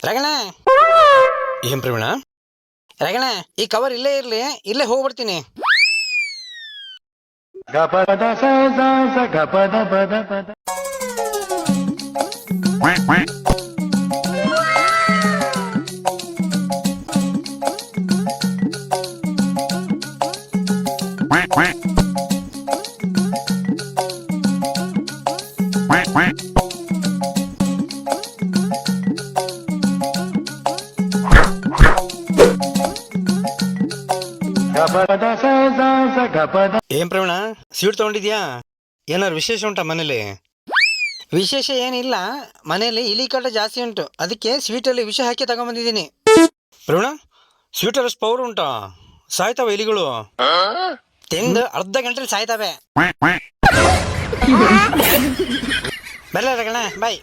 ರಗಣ ಏನ್ ಪ್ರವೀಣ? ರಗಣ ಈ ಕವರ್ ಇಲ್ಲೇ ಇರ್ಲಿ, ಇಲ್ಲೇ ಹೋಗ್ಬಿಡ್ತೀನಿ. ಏನ್ ಪ್ರವೀಣ, ಸ್ವೀಟ್ ತಗೊಂಡಿದ್ಯಾ? ಏನಾರು ವಿಶೇಷ ಉಂಟಾ ಮನೇಲಿ? ವಿಶೇಷ ಏನಿಲ್ಲ, ಮನೇಲಿ ಇಲಿ ಕಾಟ ಜಾಸ್ತಿ ಉಂಟು, ಅದಕ್ಕೆ ಸ್ವೀಟಲ್ಲಿ ವಿಷ ಹಾಕಿ ತಗೊಂಬಂದಿದ್ದೀನಿ. ಪ್ರವೀಣ, ಸ್ವೀಟಲ್ಲಿ ಅಷ್ಟು ಪವರ್ ಉಂಟಾ? ಸಾಯ್ತಾವ ಇಲಿಗಳು? ತಿಂದು ಅರ್ಧ ಗಂಟೆಲಿ ಸಾಯ್ತಾವೆ. ಬರಲ ರಗಣ, ಬಾಯ್.